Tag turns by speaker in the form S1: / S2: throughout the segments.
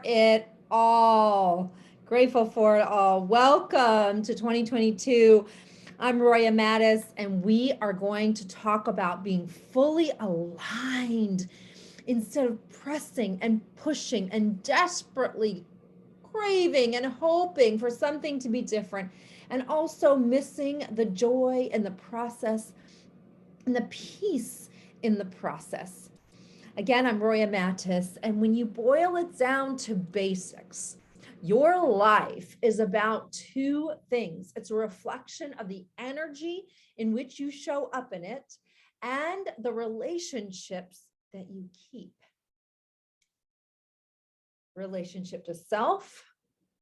S1: it all. Grateful for it all. Welcome to 2022. I'm Roya Mattis, and we are going to talk about being fully aligned instead of pressing and pushing and desperately craving and hoping for something to be different, and also missing the joy in the process and the peace in the process. Again, I'm Roya Mattis, and when you boil it down to basics, your life is about two things. It's a reflection of the energy in which you show up in it and the relationships that you keep. Relationship to self,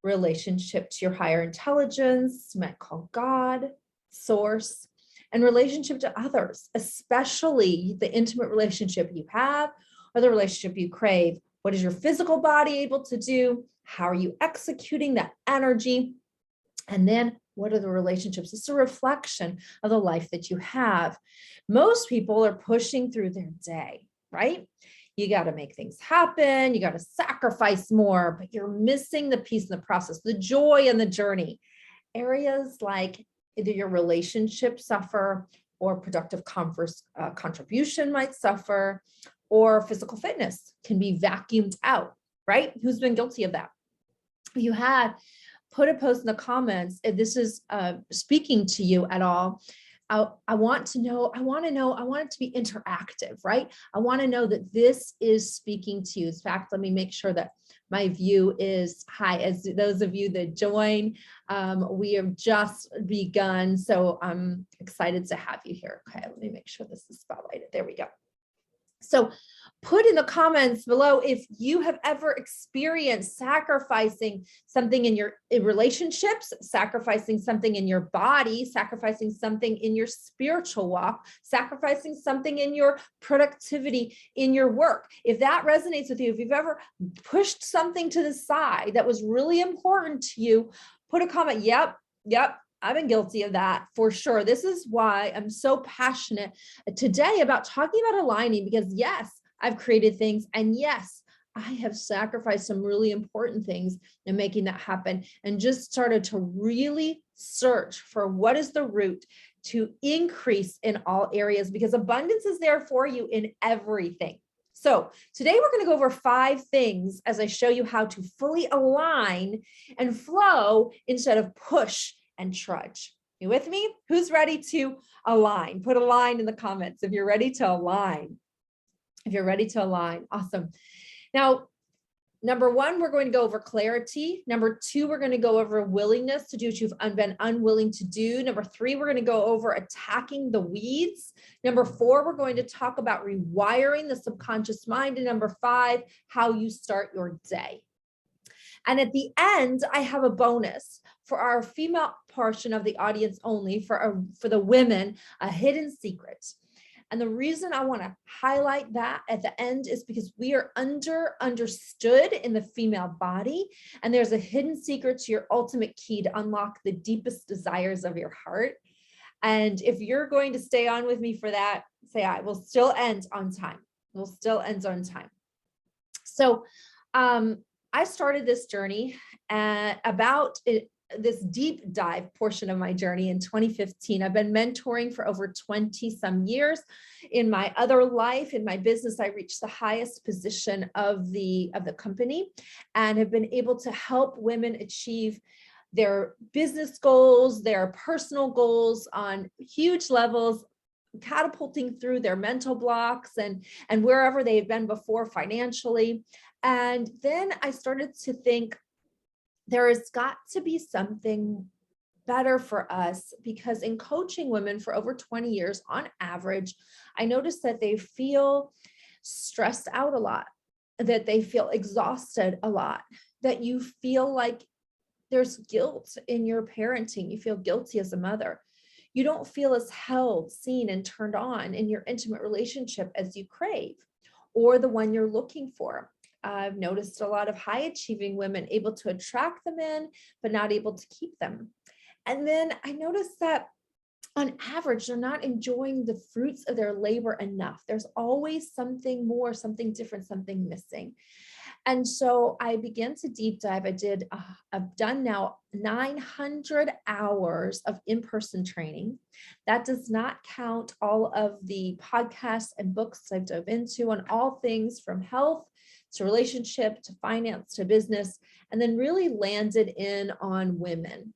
S1: relationship to your higher intelligence, you might call God, source, and relationship to others, especially the intimate relationship you have or the relationship you crave. What is your physical body able to do? How are you executing that energy? And then what are the relationships? It's a reflection of the life that you have. Most people are pushing through their day, right? You got to make things happen. You got to sacrifice more, but you're missing the peace in the process, the joy in the journey. Areas like either your relationships suffer, or productive contribution might suffer, or physical fitness can be vacuumed out, right? Who's been guilty of that? You had put a post in the comments if this is speaking to you at all. I want to know, I want it to be interactive, right? I want to know that this is speaking to you. In fact, let me make sure that my view is high. As those of you that join, we have just begun. So I'm excited to have you here. Okay, let me make sure this is spotlighted. There we go. So put in the comments below if you have ever experienced sacrificing something in your relationships, sacrificing something in your body, sacrificing something in your spiritual walk, sacrificing something in your productivity, in your work. If that resonates with you, if you've ever pushed something to the side that was really important to you, put a comment. Yep. I've been guilty of that for sure. This is why I'm so passionate today about talking about aligning, because yes, I've created things, and yes, I have sacrificed some really important things in making that happen, and just started to really search for what is the root to increase in all areas, because abundance is there for you in everything. So today we're going to go over 5 things as I show you how to fully align and flow instead of push and trudge. You with me? Who's ready to align? Put a line in the comments if you're ready to align. If you're ready to align, awesome. Now, number 1, we're going to go over clarity. Number 2, we're going to go over willingness to do what you've been unwilling to do. Number 3, we're going to go over attacking the weeds. Number 4, we're going to talk about rewiring the subconscious mind. And number 5, how you start your day. And at the end, I have a bonus for our female portion of the audience only, for the women, a hidden secret. And the reason I want to highlight that at the end is because we are understood in the female body, and there's a hidden secret to your ultimate key to unlock the deepest desires of your heart. And if you're going to stay on with me for that, say I will still end on time. We'll still end on time. So, I started this journey about this deep dive portion of my journey in 2015. I've been mentoring for over 20 some years. In my other life, in my business, I reached the highest position of the company and have been able to help women achieve their business goals, their personal goals on huge levels, catapulting through their mental blocks and wherever they've been before financially. And then I started to think there has got to be something better for us, because in coaching women for over 20 years, on average, I noticed that they feel stressed out a lot, that they feel exhausted a lot, that you feel like there's guilt in your parenting. You feel guilty as a mother. You don't feel as held, seen, and turned on in your intimate relationship as you crave, or the one you're looking for. I've noticed a lot of high achieving women able to attract them in, but not able to keep them. And then I noticed that on average, they're not enjoying the fruits of their labor enough. There's always something more, something different, something missing. And so I began to deep dive. I've done now 900 hours of in-person training. That does not count all of the podcasts and books I've dove into on all things from health to relationship to finance to business, and then really landed in on women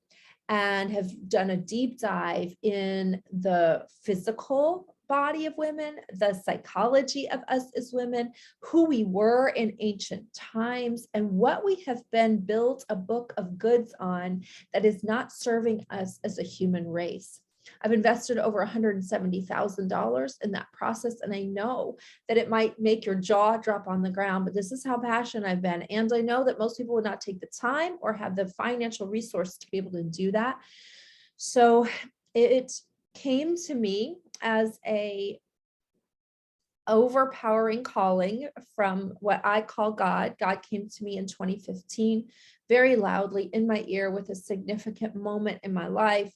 S1: and have done a deep dive in the physical body of women, the psychology of us as women, who we were in ancient times, and what we have been built a book of goods on that is not serving us as a human race. I've invested over $170,000 in that process, and I know that it might make your jaw drop on the ground, but this is how passionate I've been. And I know that most people would not take the time or have the financial resource to be able to do that. So it came to me as a overpowering calling from what I call God. God came to me in 2015, very loudly in my ear with a significant moment in my life.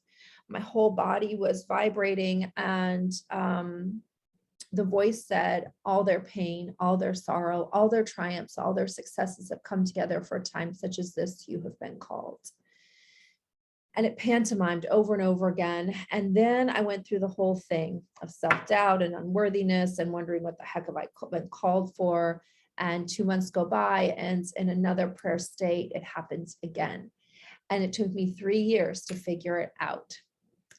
S1: My whole body was vibrating, and the voice said, all their pain, all their sorrow, all their triumphs, all their successes have come together for a time such as this. You have been called. And it pantomimed over and over again. And then I went through the whole thing of self-doubt and unworthiness and wondering what the heck have I been called for. And 2 months go by, and in another prayer state, it happens again. And it took me 3 years to figure it out.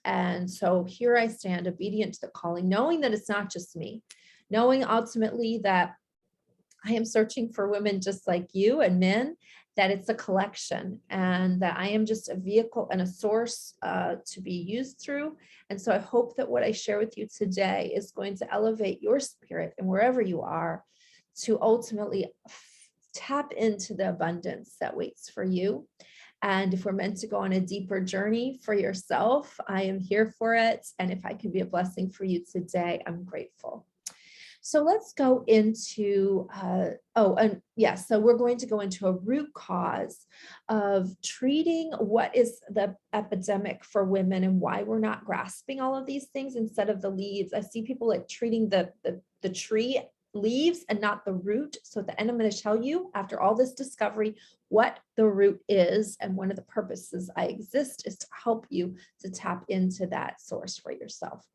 S1: And so here I stand, obedient to the calling, knowing that it's not just me, knowing ultimately that I am searching for women just like you and men, that it's a collection, and that I am just a vehicle and a source to be used through. And so I hope that what I share with you today is going to elevate your spirit, and wherever you are, to ultimately tap into the abundance that waits for you. And if we're meant to go on a deeper journey for yourself, I am here for it. And if I can be a blessing for you today, I'm grateful. So let's go into, so we're going to go into a root cause of treating what is the epidemic for women and why we're not grasping all of these things instead of the leaves. I see people like treating the tree leaves and not the root. So at the end, I'm going to tell you, after all this discovery, what the root is. And one of the purposes I exist is to help you to tap into that source for yourself.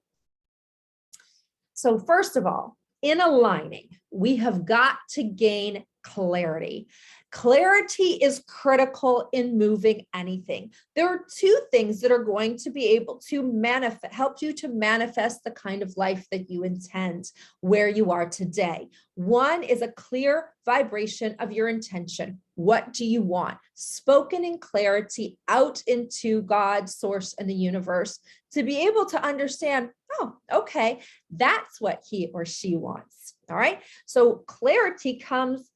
S1: So first of all, in aligning, we have got to gain clarity. Clarity is critical in moving anything. There are two things that are going to be able to help you to manifest the kind of life that you intend where you are today. One is a clear vibration of your intention. What do you want? Spoken in clarity out into God, source, and the universe to be able to understand, oh, okay, that's what he or she wants. All right. So clarity comes,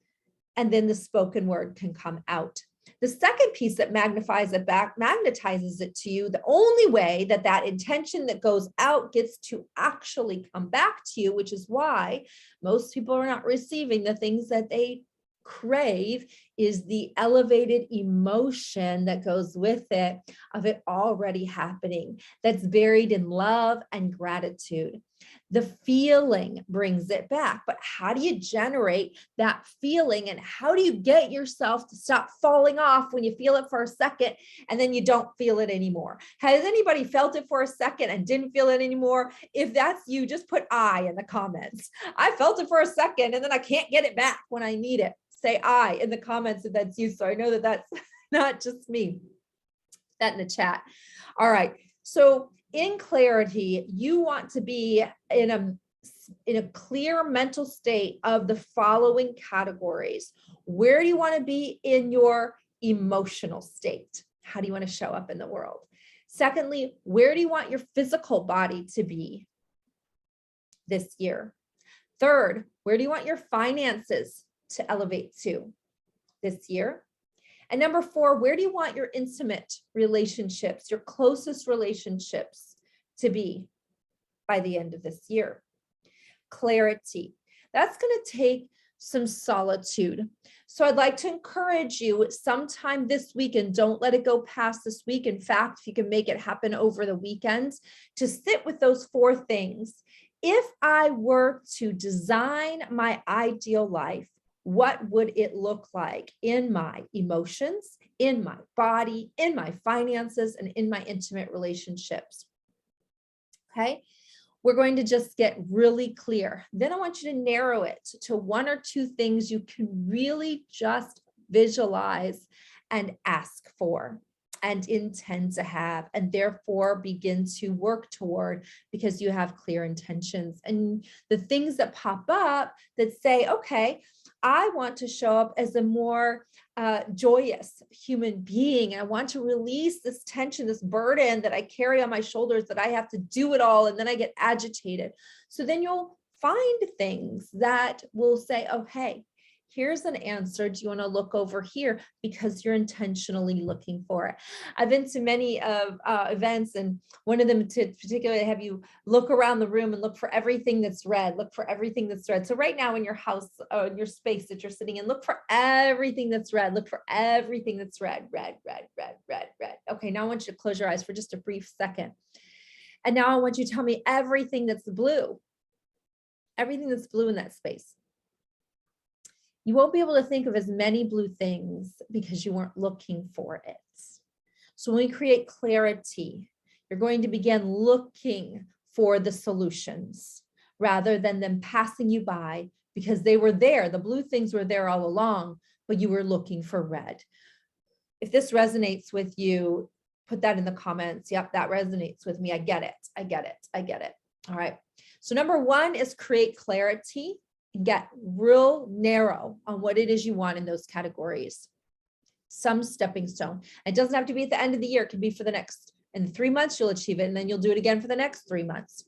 S1: and then the spoken word can come out. The second piece that magnifies it back, magnetizes it to you, the only way that that intention that goes out gets to actually come back to you, which is why most people are not receiving the things that they crave, is the elevated emotion that goes with it, of it already happening, that's buried in love and gratitude. The feeling brings it back, but how do you generate that feeling, and how do you get yourself to stop falling off when you feel it for a second and then you don't feel it anymore? Has anybody felt it for a second and didn't feel it anymore? If that's you, just put I in the comments. I felt it for a second and then I can't get it back when I need it. Say I in the comments if that's you, so I know that that's not just me. That in the chat. All right. So in clarity, you want to be in a clear mental state of the following categories. Where do you want to be in your emotional state? How do you want to show up in the world? Secondly, where do you want your physical body to be this year? Third, where do you want your finances to elevate to this year? And number 4, where do you want your intimate relationships, your closest relationships to be by the end of this year? Clarity. That's going to take some solitude. So I'd like to encourage you sometime this week, and don't let it go past this week. In fact, if you can make it happen over the weekends, to sit with those 4 things. If I were to design my ideal life, What would it look like in my emotions, in my body, in my finances, and in my intimate relationships? Okay. We're going to just get really clear. Then I want you to narrow it to one or two things you can really just visualize and ask for and intend to have, and therefore begin to work toward, because you have clear intentions. And the things that pop up that say, okay, I want to show up as a more joyous human being. I want to release this tension, this burden that I carry on my shoulders, that I have to do it all, and then I get agitated. So then you'll find things that will say, oh, hey, here's an answer. Do you want to look over here? Because you're intentionally looking for it. I've been to many events, and one of them to particularly have you look around the room and look for everything that's red. Look for everything that's red. So right now in your house, in your space that you're sitting in, look for everything that's red. Look for everything that's red, red, red, red, red, red. Okay, now I want you to close your eyes for just a brief second. And now I want you to tell me everything that's blue. Everything that's blue in that space. You won't be able to think of as many blue things because you weren't looking for it. So when we create clarity, you're going to begin looking for the solutions rather than them passing you by, because they were there. The blue things were there all along, but you were looking for red. If this resonates with you, put that in the comments. Yep, that resonates with me. I get it. I get it. I get it. All right. So number one is create clarity. Get real narrow on what it is you want in those categories. Some stepping stone. It doesn't have to be at the end of the year. It can be for the next, in 3 months, you'll achieve it. And then you'll do it again for the next 3 months.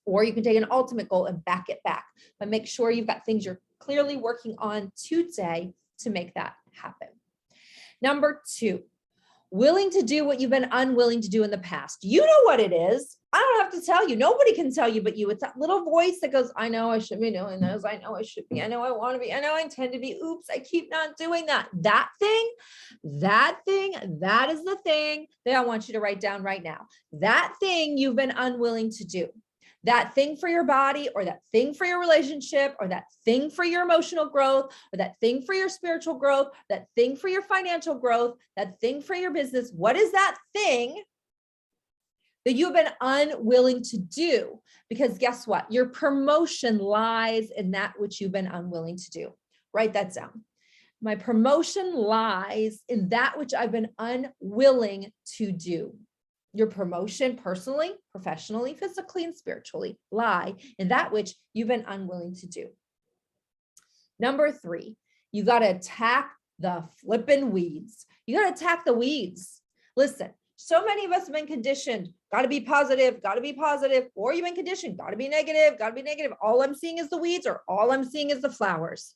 S1: Or you can take an ultimate goal and back it back. But make sure you've got things you're clearly working on today to make that happen. Number two, willing to do what you've been unwilling to do in the past. You know what it is. I don't have to tell you. Nobody can tell you but you. It's that little voice that goes, I know I should be doing this. I know I should be. I know I want to be. I know I intend to be. Oops, I keep not doing that. That thing, that is the thing that I want you to write down right now. That thing you've been unwilling to do. That thing for your body, or that thing for your relationship, or that thing for your emotional growth, or that thing for your spiritual growth, that thing for your financial growth, that thing for your business. What is that thing that you've been unwilling to do? Because guess what? Your promotion lies in that which you've been unwilling to do. Write that down. My promotion lies in that which I've been unwilling to do. Your promotion, personally, professionally, physically, and spiritually, lie in that which you've been unwilling to do. Number three, you got to attack the flippin' weeds. You got to attack the weeds. Listen, so many of us have been conditioned, got to be positive, or you've been conditioned, got to be negative, got to be negative. All I'm seeing is the weeds, or all I'm seeing is the flowers.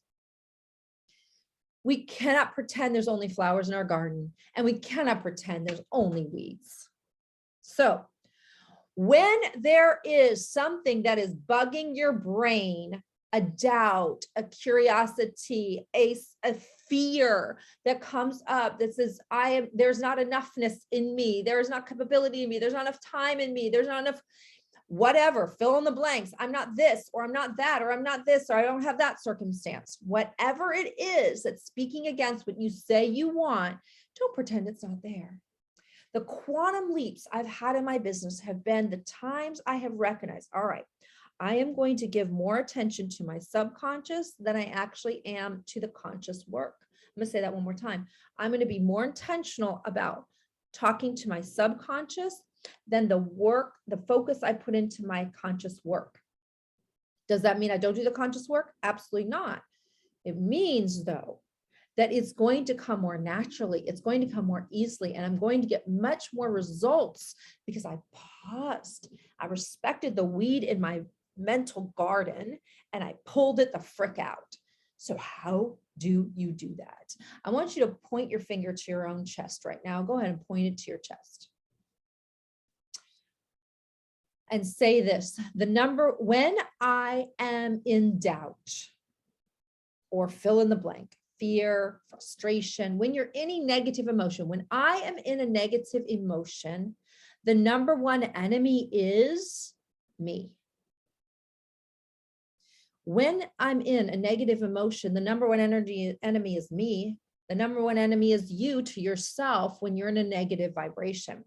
S1: We cannot pretend there's only flowers in our garden, and we cannot pretend there's only weeds. So when there is something that is bugging your brain, a doubt, a curiosity, a fear that comes up that says, there's not enoughness in me, there is not capability in me, there's not enough time in me, there's not enough whatever, fill in the blanks. I'm not this, or I'm not that, or I'm not this, or I don't have that circumstance. Whatever it is that's speaking against what you say you want, don't pretend it's not there. The quantum leaps I've had in my business have been the times I have recognized, all right, I am going to give more attention to my subconscious than I actually am to the conscious work. I'm going to say that one more time. I'm going to be more intentional about talking to my subconscious than the work, the focus I put into my conscious work. Does that mean I don't do the conscious work? Absolutely not. It means, though, that it's going to come more naturally. It's going to come more easily, and I'm going to get much more results because I paused. I respected the weed in my mental garden and I pulled it the frick out. So how do you do that? I want you to point your finger to your own chest right now. Go ahead and point it to your chest. And say this, when I am in doubt, or fill in the blank, fear, frustration, when you're any negative emotion, when I am in a negative emotion, the number one enemy is me. When I'm in a negative emotion, the number one enemy is me. The number one enemy is you to yourself when you're in a negative vibration.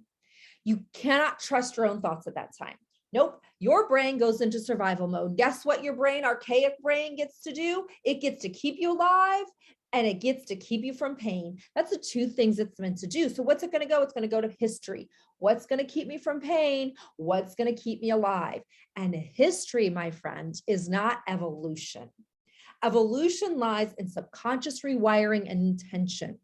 S1: You cannot trust your own thoughts at that time. Nope. Your brain goes into survival mode. Guess what your brain, archaic brain, gets to do? It gets to keep you alive and it gets to keep you from pain. That's the two things it's meant to do. So what's it going to go? It's going to go to history. What's going to keep me from pain? What's going to keep me alive? And history, my friend, is not evolution. Evolution lies in subconscious rewiring and intention.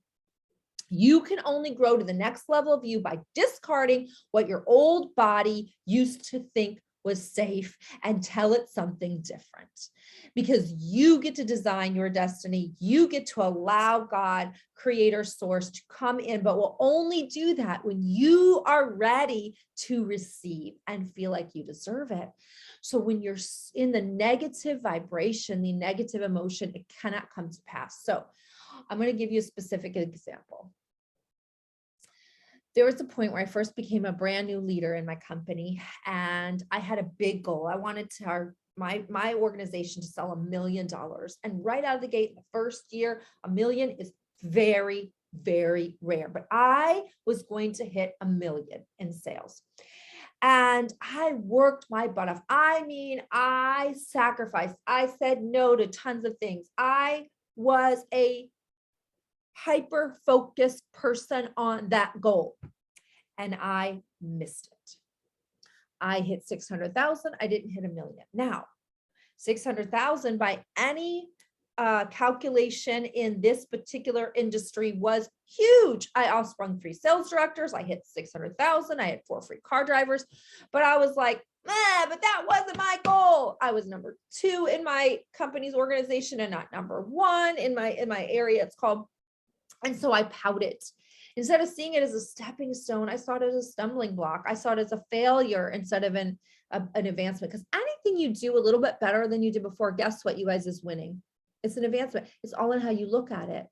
S1: You can only grow to the next level of you by discarding what your old body used to think was safe and tell it something different. Because you get to design your destiny. You get to allow God, creator, source, to come in, but we'll only do that when you are ready to receive and feel like you deserve it. So when you're in the negative vibration, the negative emotion, it cannot come to pass. So I'm going to give you a specific example. There was a point where I first became a brand new leader in my company, and I had a big goal. I wanted my organization to sell $1 million. And right out of the gate, in the first year, $1 million is very, very rare. But I was going to hit $1 million in sales. And I worked my butt off. I mean, I sacrificed. I said no to tons of things. I was a hyper-focused person on that goal. And I missed it. I hit 600,000. I didn't hit $1 million. Now, 600,000 by any calculation in this particular industry was huge. I outsprung 3 sales directors. I hit 600,000. I had 4 free car drivers, but I was like, but that wasn't my goal. I was number 2 in my company's organization and not number 1 in my area. It's called. And so I pouted. Instead of seeing it as a stepping stone, I saw it as a stumbling block. I saw it as a failure instead of an advancement. Because anything you do a little bit better than you did before, guess what, you guys, is winning. It's an advancement. It's all in how you look at it.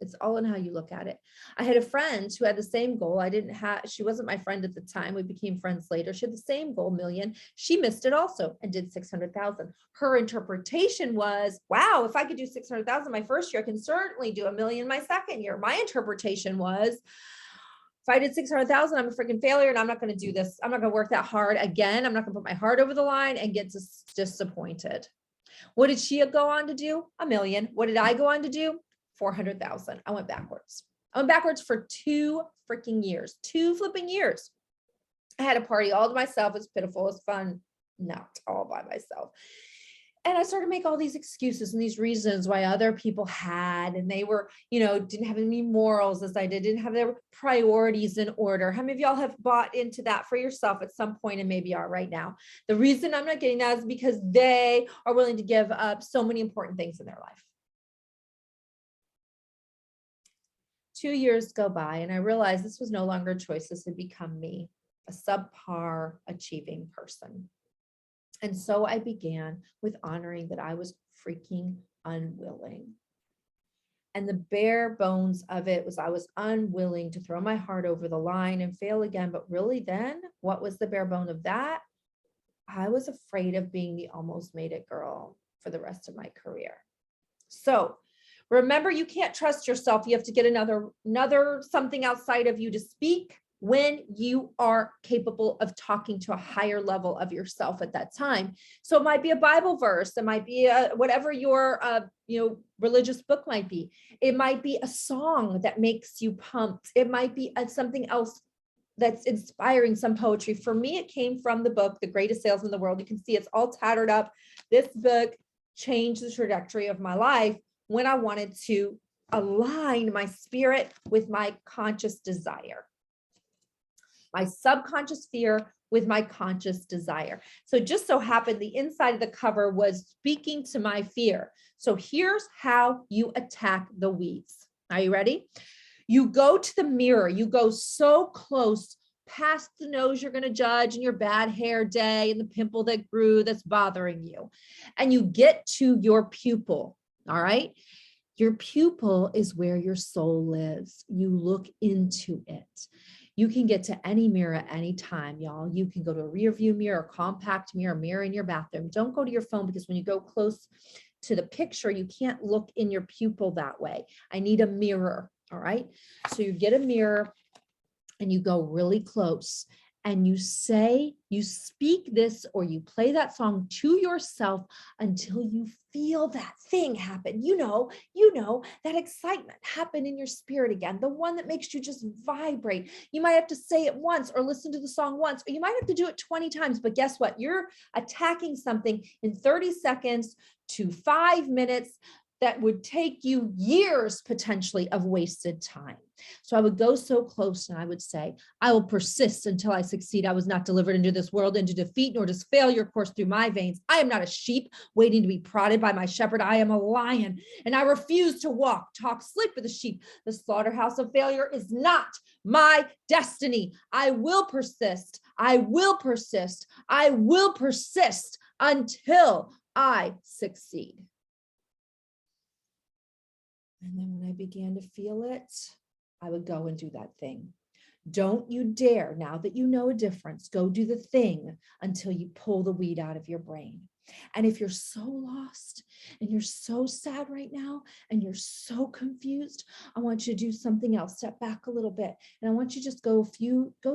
S1: It's all in how you look at it. I had a friend who had the same goal. She wasn't my friend at the time. We became friends later. She had the same goal, $1 million. She missed it also and did 600,000. Her interpretation was, wow, if I could do 600,000 my first year, I can certainly do $1 million my second year. My interpretation was, if I did 600,000, I'm a freaking failure and I'm not going to do this. I'm not going to work that hard again. I'm not going to put my heart over the line and get disappointed. What did she go on to do? $1 million. What did I go on to do? 400,000. I went backwards. I went backwards for 2 freaking years, 2 flipping years. I had a party all to myself. It's pitiful. It's fun. Not all by myself. And I started to make all these excuses and these reasons why other people had, and they were, didn't have any morals as I did, didn't have their priorities in order. How many of y'all have bought into that for yourself at some point and maybe are right now? The reason I'm not getting that is because they are willing to give up so many important things in their life. 2 years go by and I realized this was no longer a choice. This had become me, a subpar achieving person. And so I began with honoring that I was freaking unwilling. And the bare bones of it was I was unwilling to throw my heart over the line and fail again. But really then, what was the bare bone of that? I was afraid of being the almost made it girl for the rest of my career. So remember, you can't trust yourself. You have to get another something outside of you to speak when you are capable of talking to a higher level of yourself at that time. So it might be a Bible verse. It might be whatever your religious book might be. It might be a song that makes you pumped. It might be something else that's inspiring, some poetry. For me, it came from the book, The Greatest Salesman in the World. You can see it's all tattered up. This book changed the trajectory of my life when I wanted to align my spirit with my conscious desire. My subconscious fear with my conscious desire. So it just so happened the inside of the cover was speaking to my fear. So here's how you attack the weeds. Are you ready? You go to the mirror. You go so close past the nose you're going to judge and your bad hair day and the pimple that grew that's bothering you. And you get to your pupil. All right. Your pupil is where your soul lives. You look into it. You can get to any mirror at any time, y'all. You can go to a rear view mirror, compact mirror in your bathroom. Don't go to your phone, because when you go close to the picture, you can't look in your pupil that way. I need a mirror. All right. So you get a mirror and you go really close and you speak this, or you play that song to yourself until you feel that thing happen. You know, that excitement happen in your spirit again, the one that makes you just vibrate. You might have to say it once or listen to the song once, or you might have to do it 20 times, but guess what? You're attacking something in 30 seconds to 5 minutes that would take you years potentially of wasted time. So I would go so close and I would say, I will persist until I succeed. I was not delivered into this world into defeat, nor does failure course through my veins. I am not a sheep waiting to be prodded by my shepherd. I am a lion, and I refuse to talk slick with the sheep. The slaughterhouse of failure is not my destiny. I will persist. I will persist. I will persist until I succeed. And then when I began to feel it, I would go and do that thing. Don't you dare, now that you know a difference, go do the thing until you pull the weed out of your brain. And if you're so lost and you're so sad right now and you're so confused, I want you to do something else. Step back a little bit. And I want you to just go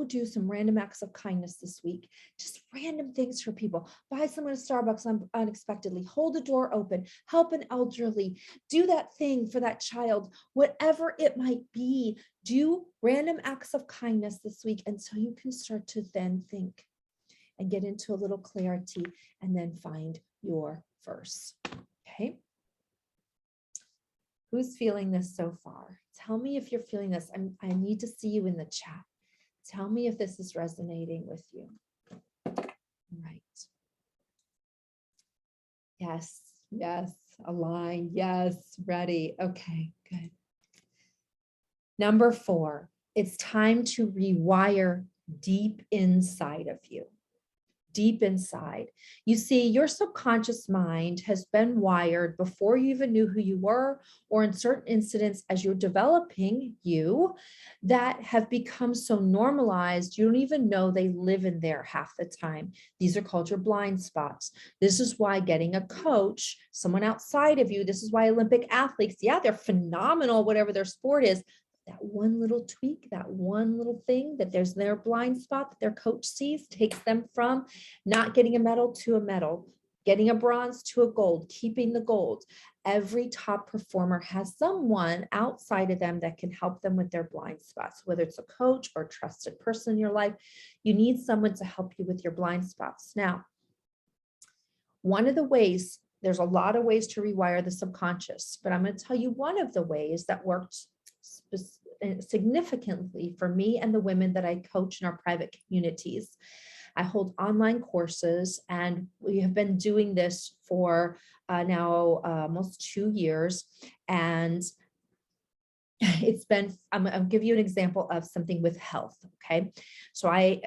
S1: do some random acts of kindness this week. Just random things for people. Buy someone a Starbucks unexpectedly. Hold a door open. Help an elderly. Do that thing for that child. Whatever it might be, do random acts of kindness this week until you can start to then think and get into a little clarity, and then find your verse. Okay. Who's feeling this so far? Tell me if you're feeling this. I need to see you in the chat. Tell me if this is resonating with you. Right. Yes, align. Yes, ready. Okay, good. Number 4, it's time to rewire deep inside of you. Deep inside. You see, your subconscious mind has been wired before you even knew who you were, or in certain incidents as you're developing you, that have become so normalized, you don't even know they live in there half the time. These are called your blind spots. This is why getting a coach, someone outside of you, this is why Olympic athletes, yeah, they're phenomenal, whatever their sport is, that one little tweak, that one little thing that there's their blind spot that their coach sees, takes them from not getting a medal to a medal, getting a bronze to a gold, keeping the gold. Every top performer has someone outside of them that can help them with their blind spots, whether it's a coach or a trusted person in your life. You need someone to help you with your blind spots. Now, one of the ways, there's a lot of ways to rewire the subconscious, but I'm going to tell you one of the ways that worked significantly for me and the women that I coach in our private communities. I hold online courses, and we have been doing this for now almost 2 years. And it's been, I'll give you an example of something with health. Okay. So I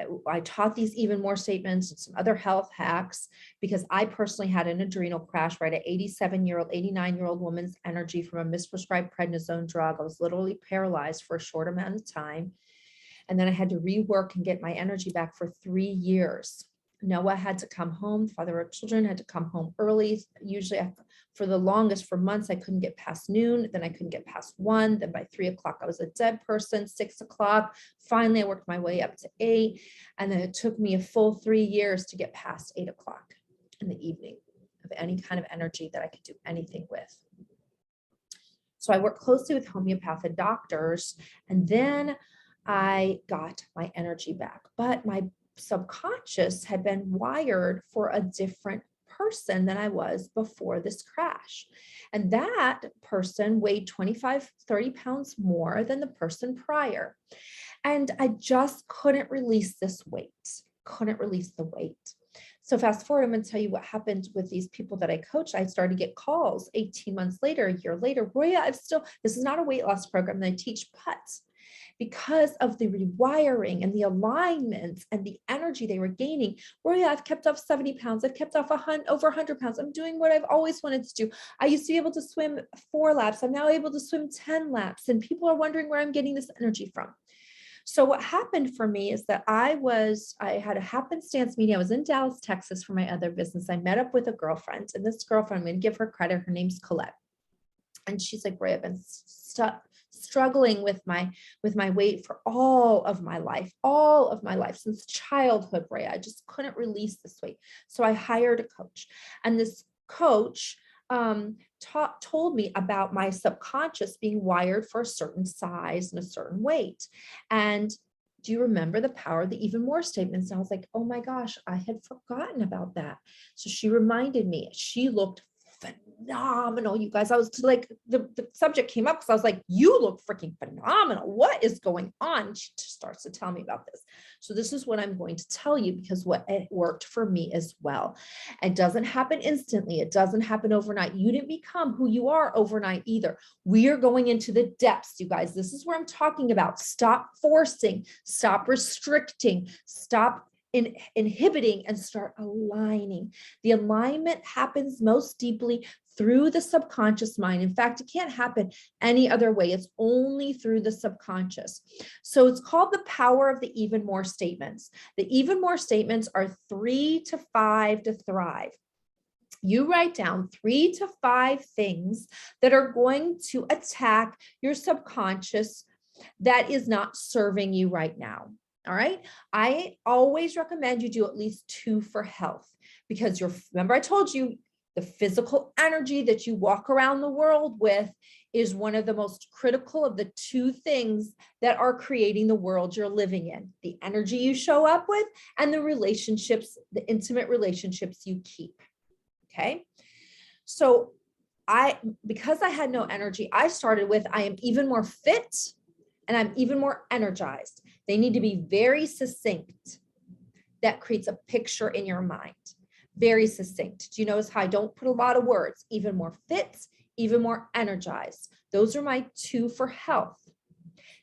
S1: taught these even more statements and some other health hacks, because I personally had an adrenal crash, right? An 89-year-old woman's energy from a misprescribed prednisone drug. I was literally paralyzed for a short amount of time. And then I had to rework and get my energy back for 3 years. Noah had to come home. Father of children had to come home early. Usually for the longest, for months, I couldn't get past noon. Then I couldn't get past 1. Then by 3 o'clock, I was a dead person. 6 o'clock. Finally, I worked my way up to 8. And then it took me a full 3 years to get past 8 o'clock in the evening of any kind of energy that I could do anything with. So I worked closely with homeopathic doctors, and then I got my energy back. But my subconscious had been wired for a different person than I was before this crash. And that person weighed 25, 30 pounds more than the person prior. And I just couldn't release this weight, couldn't release the weight. So fast forward, I'm going to tell you what happened with these people that I coached. I started to get calls 18 months later, a year later. Roya, this is not a weight loss program that I teach, but because of the rewiring and the alignment and the energy they were gaining, Roya, I've kept off 70 pounds. I've kept off over 100 pounds. I'm doing what I've always wanted to do. I used to be able to swim 4 laps. I'm now able to swim 10 laps. And people are wondering where I'm getting this energy from. So what happened for me is that I had a happenstance meeting. I was in Dallas, Texas for my other business. I met up with a girlfriend, and this girlfriend, I'm going to give her credit. Her name's Colette. And she's like, Roya, I've been struggling with my weight for all of my life since childhood, Roya. I just couldn't release this weight. So I hired a coach, and this coach told me about my subconscious being wired for a certain size and a certain weight. And do you remember the power of the even more statements? And I was like, oh my gosh, I had forgotten about that. So she reminded me. She looked phenomenal, you guys. I was like, the subject came up because I was like, you look freaking phenomenal. What is going on? She starts to tell me about this. So this is what I'm going to tell you, because it worked for me as well. It doesn't happen instantly. It doesn't happen overnight. You didn't become who you are overnight either. We are going into the depths, you guys. This is where I'm talking about. Stop forcing, stop restricting, stop inhibiting, and start aligning. The alignment happens most deeply through the subconscious mind. In fact, it can't happen any other way. It's only through the subconscious. So it's called the power of the even more statements. The even more statements are 3 to 5 to thrive. You write down 3 to 5 things that are going to attack your subconscious that is not serving you right now. All right. I always recommend you do at least 2 for health, because remember I told you the physical energy that you walk around the world with is one of the most critical of the 2 things that are creating the world you're living in: the energy you show up with and the relationships, the intimate relationships you keep. Okay. So because I had no energy, I started with, I am even more fit and I'm even more energized. They need to be very succinct. That creates a picture in your mind. Very succinct. Do you notice how I don't put a lot of words? Even more fit, even more energized. Those are my 2 for health.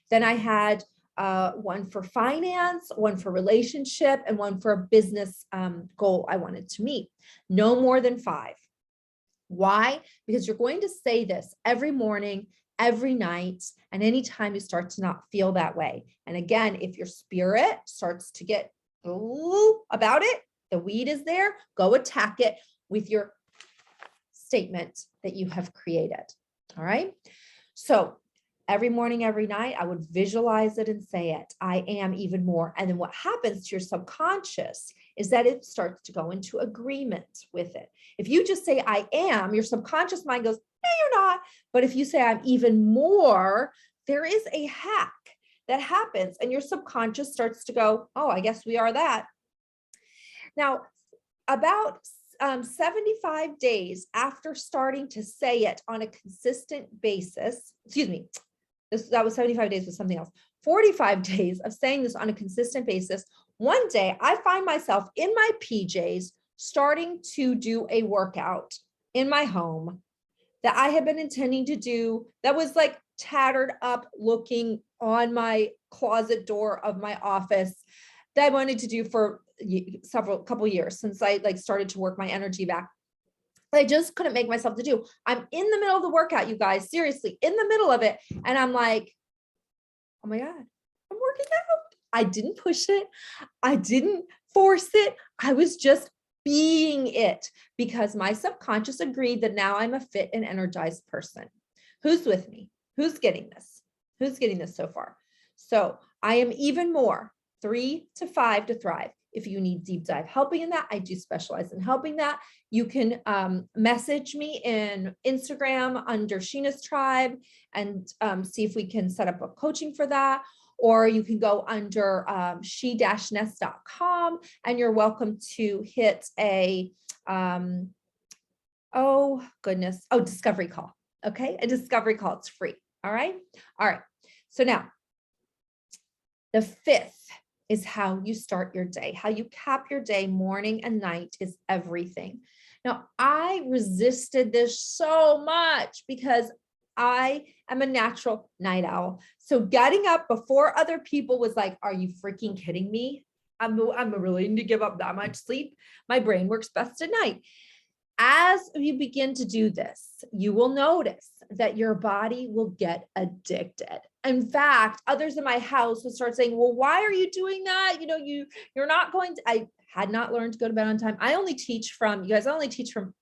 S1: Then I had 1 for finance, 1 for relationship, and 1 for a business goal I wanted to meet. No more than 5. Why? Because you're going to say this every morning, every night, and anytime you start to not feel that way. And again, if your spirit starts to get about it, the weed is there, go attack it with your statement that you have created. All right. So every morning, every night, I would visualize it and say it. I am even more. And then what happens to your subconscious is that it starts to go into agreement with it. If you just say I am, your subconscious mind goes, no, you're not. But if you say I'm even more, there is a hack that happens, and your subconscious starts to go, oh, I guess we are that. Now, about 75 days after starting to say it on a consistent basis, that was 75 days with something else, 45 days of saying this on a consistent basis, one day I find myself in my PJs starting to do a workout in my home that I had been intending to do, that was like tattered up looking on my closet door of my office, that I wanted to do for couple years, since I started to work my energy back. I just couldn't make myself to do. I'm in the middle of the workout, you guys, seriously, in the middle of it. And I'm like, oh my God, I'm working out. I didn't push it. I didn't force it. I was just being it, because my subconscious agreed that now I'm a fit and energized person. Who's with me? Who's getting this? Who's getting this so far? So I am even more, 3 to 5 to thrive. If you need deep dive helping in that, I do specialize in helping that. You can message me in Instagram under SHE-ness Tribe and see if we can set up a coaching for that. Or you can go under she-ness.com, and you're welcome to hit a, discovery call. Okay, a discovery call. It's free. All right. All right. So now the 5th is how you start your day. How you cap your day, morning and night, is everything. Now, I resisted this so much because I am a natural night owl. So getting up before other people was like, are you freaking kidding me? I'm willing to give up that much sleep. My brain works best at night. As you begin to do this, you will notice that your body will get addicted. In fact, others in my house will start saying, well, why are you doing that? You know, you're not going to, I had not learned to go to bed on time. I only teach from, you guys, I only teach from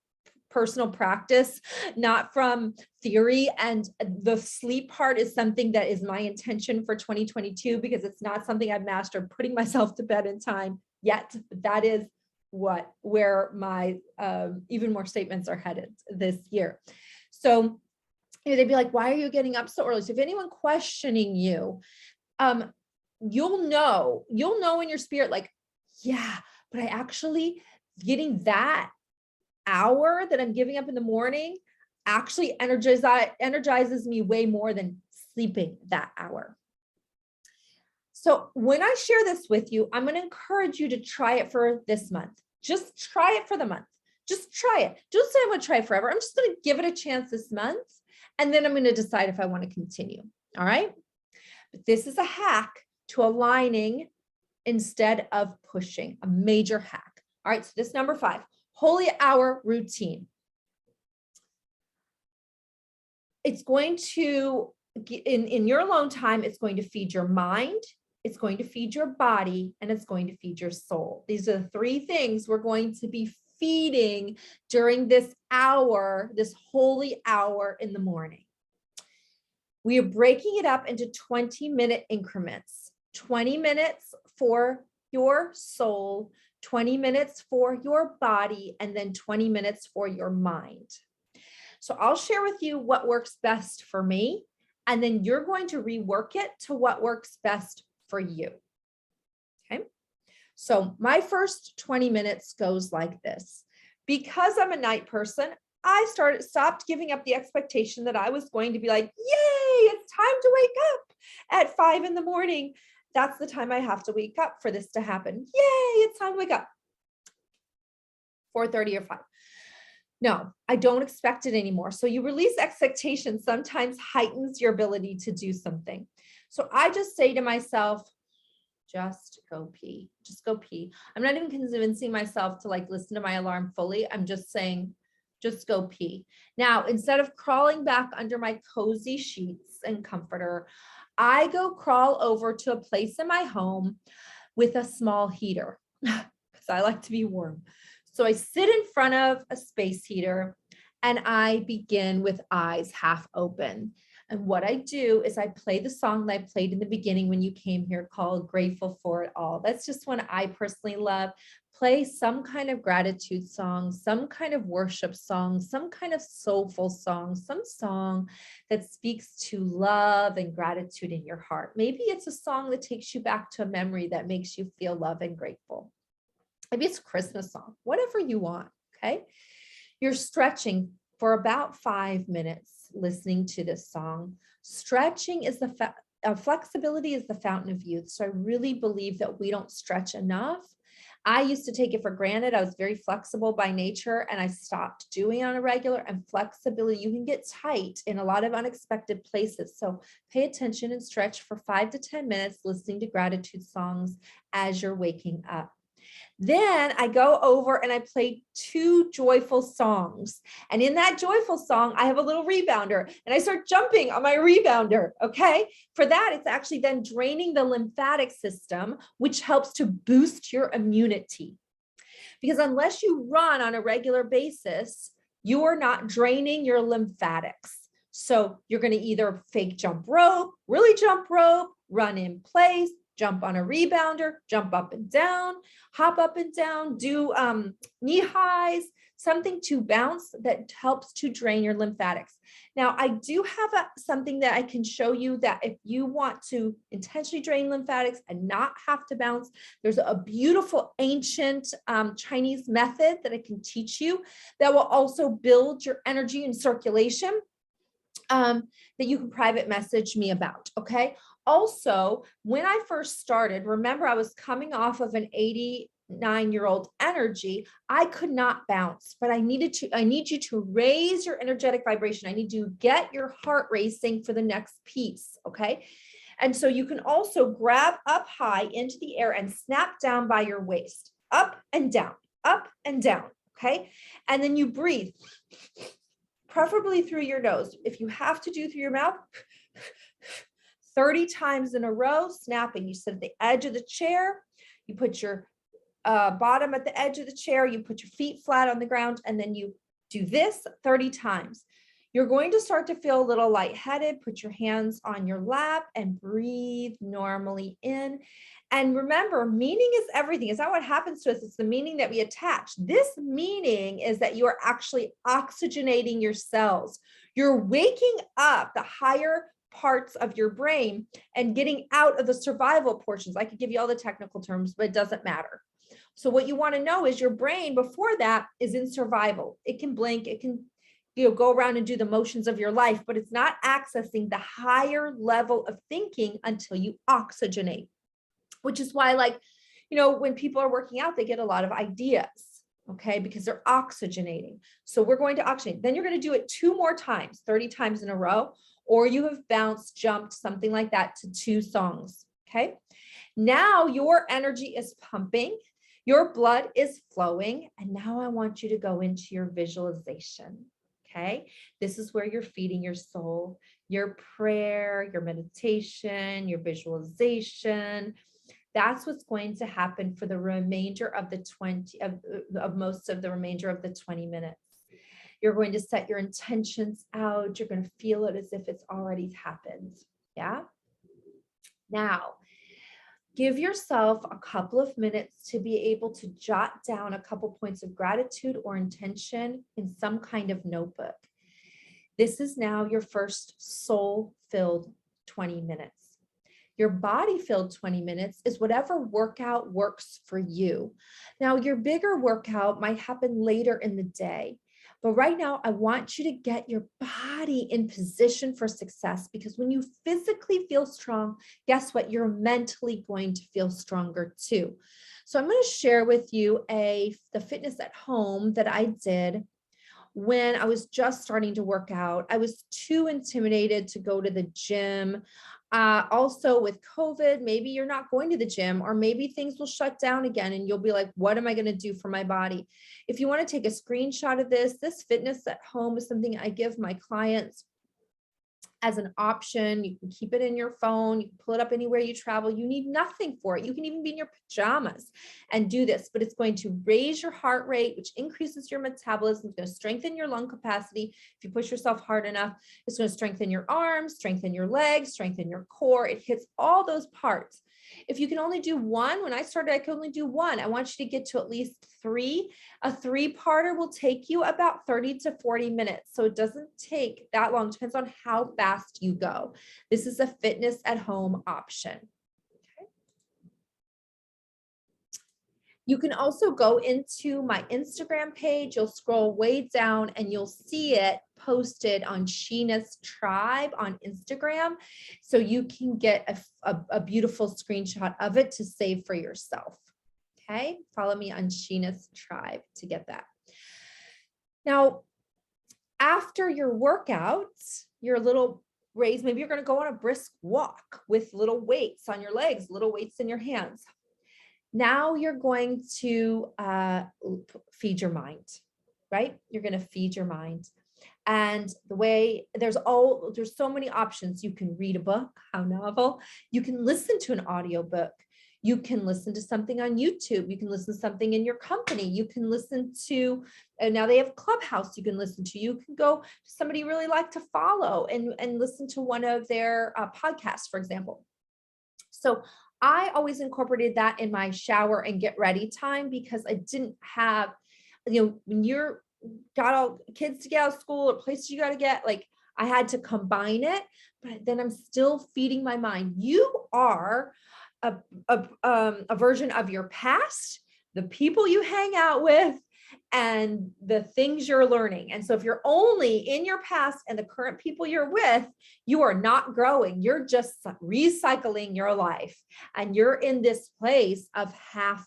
S1: personal practice, not from theory. And the sleep part is something that is my intention for 2022, because it's not something I've mastered putting myself to bed in time yet. But that is where my even more statements are headed this year. So they'd be like, why are you getting up so early? So if anyone questioning you, you'll know in your spirit, like, yeah, but I actually getting that hour that I'm giving up in the morning actually energizes me way more than sleeping that hour. So when I share this with you, I'm going to encourage you to try it for this month. Just try it for the month. Just try it. Don't say I'm going to try it forever. I'm just going to give it a chance this month, and then I'm going to decide if I want to continue. All right. But this is a hack to aligning instead of pushing, a major hack. All right. So this number 5, holy hour routine. It's going to, in your alone time, it's going to feed your mind, it's going to feed your body, and it's going to feed your soul. These are the 3 things we're going to be feeding during this hour, this holy hour in the morning. We are breaking it up into 20-minute increments, 20 minutes for your soul, 20 minutes for your body, and then 20 minutes for your mind. So I'll share with you what works best for me, and then you're going to rework it to what works best for you. Okay. So my first 20 minutes goes like this. Because I'm a night person, I stopped giving up the expectation that I was going to be like, yay, it's time to wake up at 5 in the morning. That's the time I have to wake up for this to happen. Yay, it's time to wake up. 4:30 or 5. No, I don't expect it anymore. So you release expectations sometimes heightens your ability to do something. So I just say to myself, just go pee, just go pee. I'm not even convincing myself to like listen to my alarm fully. I'm just saying, just go pee. Now, instead of crawling back under my cozy sheets and comforter, I go crawl over to a place in my home with a small heater because I like to be warm. So I sit in front of a space heater and I begin with eyes half open. And what I do is I play the song that I played in the beginning when you came here called Grateful for It All. That's just one I personally love. Play some kind of gratitude song, some kind of worship song, some kind of soulful song, some song that speaks to love and gratitude in your heart. Maybe it's a song that takes you back to a memory that makes you feel love and grateful. Maybe it's a Christmas song, whatever you want, okay? You're stretching for about 5 minutes listening to this song. Stretching is flexibility is the fountain of youth. So I really believe that we don't stretch enough. I used to take it for granted. I was very flexible by nature and I stopped doing it on a regular. And flexibility, you can get tight in a lot of unexpected places. So pay attention and stretch for 5 to 10 minutes listening to gratitude songs as you're waking up. Then I go over and I play 2 joyful songs. And in that joyful song, I have a little rebounder and I start jumping on my rebounder. Okay. For that, it's actually then draining the lymphatic system, which helps to boost your immunity. Because unless you run on a regular basis, you are not draining your lymphatics. So you're going to either fake jump rope, really jump rope, run in place, jump on a rebounder, jump up and down, hop up and down, do knee highs, something to bounce that helps to drain your lymphatics. Now, I do have something that I can show you that if you want to intentionally drain lymphatics and not have to bounce, there's a beautiful ancient Chinese method that I can teach you that will also build your energy and circulation that you can private message me about, okay? Also, when I first started, remember I was coming off of an 89-year-old energy. I could not bounce, but I need you to raise your energetic vibration. I need to get your heart racing for the next piece, okay? And so you can also grab up high into the air and snap down by your waist, up and down, Okay. And then you breathe, preferably through your nose. If you have to do through your mouth, 30 times in a row, snapping. You sit at the edge of the chair, you put your bottom at the edge of the chair, you put your feet flat on the ground, and then you do this 30 times. You're going to start to feel a little lightheaded. Put your hands on your lap and breathe normally in. And remember, meaning is everything. It's not what happens to us. It's the meaning that we attach. This meaning is that you are actually oxygenating your cells. You're waking up the higher parts of your brain and getting out of the survival portions. I could give you all the technical terms, but it doesn't matter. So what you want to know is your brain before that is in survival. It can blink, it can go around and do the motions of your life, but it's not accessing the higher level of thinking until you oxygenate, which is why, like, when people are working out, they get a lot of ideas, okay, because they're oxygenating. So we're going to oxygenate. Then you're going to do it 2 more times, 30 times in a row, or you have bounced, jumped, something like that to 2 songs, okay? Now your energy is pumping, your blood is flowing, and now I want you to go into your visualization. Okay, this is where you're feeding your soul, your prayer, your meditation, your visualization. That's what's going to happen for the remainder of the 20 minutes. You're going to set your intentions out. You're going to feel it as if it's already happened. Yeah. Now, give yourself a couple of minutes to be able to jot down a couple points of gratitude or intention in some kind of notebook. This is now your first soul-filled 20 minutes. Your body-filled 20 minutes is whatever workout works for you. Now, your bigger workout might happen later in the day. But right now, I want you to get your body in position for success, because when you physically feel strong, guess what? You're mentally going to feel stronger too. So I'm going to share with you the fitness at home that I did when I was just starting to work out. I was too intimidated to go to the gym. Also with COVID, maybe you're not going to the gym, or maybe things will shut down again and you'll be like, what am I going to do for my body? If you want to take a screenshot of this fitness at home is something I give my clients as an option. You can keep it in your phone. You can pull it up anywhere you travel. You need nothing for it. You can even be in your pajamas and do this, but it's going to raise your heart rate, which increases your metabolism. It's going to strengthen your lung capacity. If you push yourself hard enough, it's going to strengthen your arms, strengthen your legs, strengthen your core. It hits all those parts. If you can only do one, when I started, I could only do one. I want you to get to at least 3. A 3-parter will take you about 30 to 40 minutes. So it doesn't take that long. It depends on how fast you go. This is a fitness at home option. Okay. You can also go into my Instagram page. You'll scroll way down and you'll see it posted on SHE-ness Tribe on Instagram. So you can get a beautiful screenshot of it to save for yourself. Okay, follow me on SHE-ness Tribe to get that. Now, after your workouts, your little raise, maybe you're going to go on a brisk walk with little weights on your legs, little weights in your hands. Now you're going to feed your mind, right? You're going to feed your mind. And the way there's so many options. You can read a book, how novel. You can listen to an audiobook. You can listen to something on YouTube. You can listen to something in your company. You can listen to, and now they have Clubhouse you can listen to. You can go to somebody you really like to follow and listen to one of their podcasts, for example. So I always incorporated that in my shower and get ready time, because I didn't have, when you're got all kids to get out of school or places you got to get, like, I had to combine it, but then I'm still feeding my mind. You are a version of your past, the people you hang out with, and the things you're learning. And so if you're only in your past and the current people you're with, you are not growing. You're just recycling your life. And you're in this place of half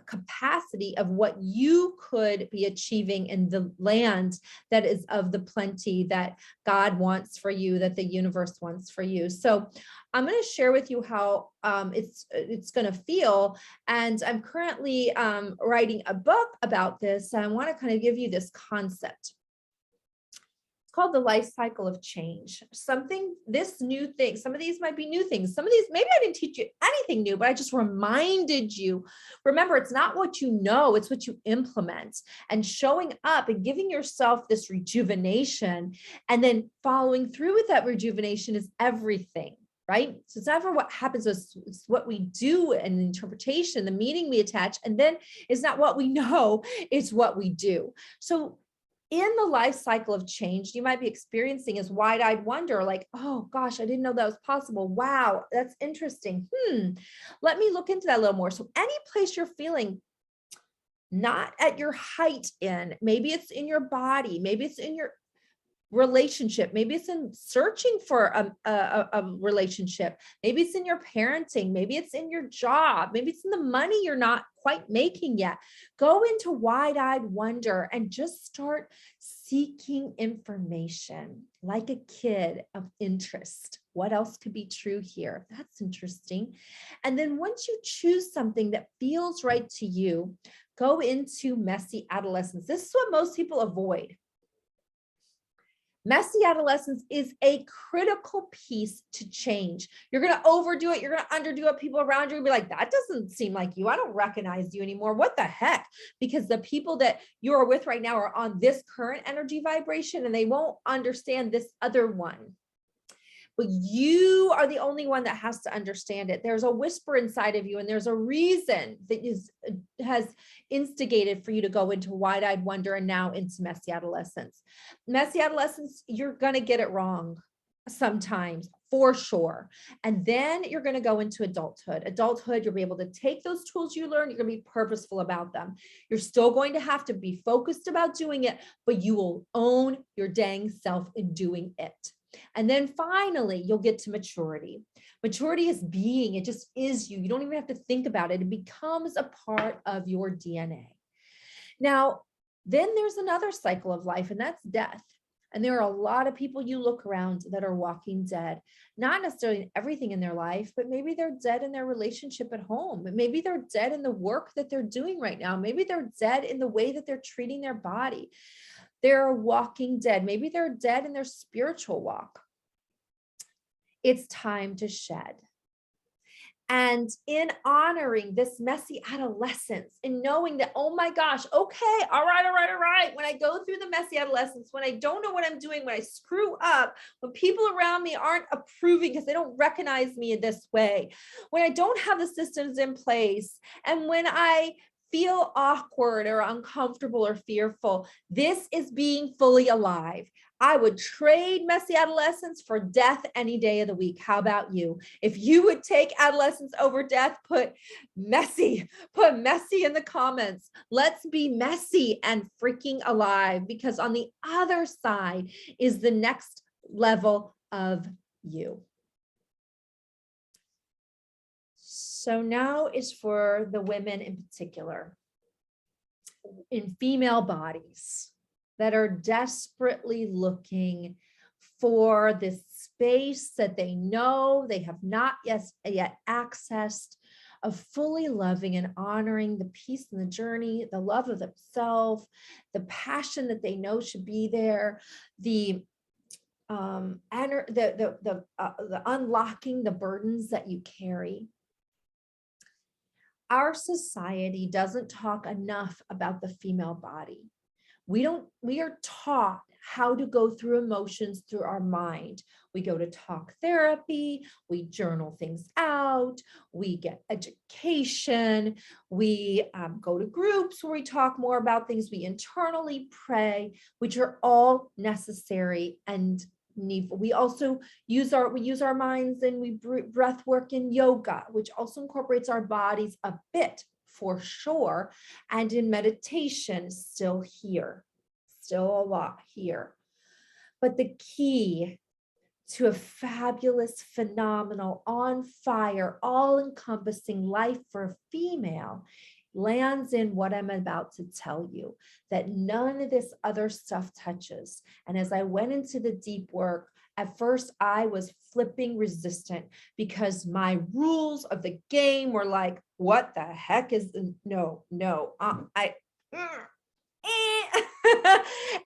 S1: capacity of what you could be achieving in the land that is of the plenty that God wants for you, that the universe wants for you. So I'm going to share with you how it's going to feel. And I'm currently writing a book about this. I want to kind of give you this concept. Called the life cycle of change. This new thing, some of these might be new things. Some of these, maybe I didn't teach you anything new, but I just reminded you. Remember, it's not what you know, it's what you implement. And showing up and giving yourself this rejuvenation and then following through with that rejuvenation is everything, right? So it's never what happens, it's what we do and the interpretation, the meaning we attach, and then it's not what we know, it's what we do. So in the life cycle of change, you might be experiencing is wide-eyed wonder, like, oh gosh, I didn't know that was possible. Wow, that's interesting. Let me look into that a little more. So any place you're feeling not at your height in, maybe it's in your body, maybe it's in your relationship, maybe it's in searching for a relationship, maybe it's in your parenting, maybe it's in your job, maybe it's in the money you're not quite making yet. Go into wide-eyed wonder and just start seeking information like a kid of interest. What else could be true here? That's interesting. And then once you choose something that feels right to you, go into messy adolescence. This is what most people avoid. Messy adolescence is a critical piece to change. You're going to overdo it. You're going to underdo it. People around you will be like, that doesn't seem like you. I don't recognize you anymore. What the heck? Because the people that you are with right now are on this current energy vibration and they won't understand this other one. But you are the only one that has to understand it. There's a whisper inside of you, and there's a reason that has instigated for you to go into wide-eyed wonder and now into messy adolescence. Messy adolescence, you're going to get it wrong sometimes, for sure. And then you're going to go into adulthood. Adulthood, you'll be able to take those tools you learned, you're going to be purposeful about them. You're still going to have to be focused about doing it, but you will own your dang self in doing it. And then finally, you'll get to maturity. Maturity is being, it just is you. You don't even have to think about it. It becomes a part of your DNA. Now, then there's another cycle of life, and that's death. And there are a lot of people you look around that are walking dead, not necessarily in everything in their life, but maybe they're dead in their relationship at home. Maybe they're dead in the work that they're doing right now. Maybe they're dead in the way that they're treating their body. They're walking dead. Maybe they're dead in their spiritual walk. It's time to shed. And in honoring this messy adolescence and knowing that, oh my gosh, okay, all right. When I go through the messy adolescence, when I don't know what I'm doing, when I screw up, when people around me aren't approving because they don't recognize me in this way, when I don't have the systems in place, and when I feel awkward or uncomfortable or fearful, this is being fully alive. I would trade messy adolescence for death any day of the week. How about you? If you would take adolescence over death, put messy in the comments. Let's be messy and freaking alive, because on the other side is the next level of you. So now is for the women in particular, in female bodies that are desperately looking for this space that they know they have not yet accessed, of fully loving and honoring the peace and the journey, the love of themselves, the passion that they know should be there, the unlocking the burdens that you carry. Our society doesn't talk enough about the female body. We are taught how to go through emotions through our mind. We go to talk therapy, we journal things out, we get education, we go to groups where we talk more about things, we internally pray, which are all necessary and needful. We also use our minds, and we breath work in yoga, which also incorporates our bodies a bit for sure. And in meditation, still a lot here. But the key to a fabulous, phenomenal, on fire, all-encompassing life for a female lands in what I'm about to tell you, that none of this other stuff touches. And as I went into the deep work, at first I was flipping resistant because my rules of the game were like, what the heck is,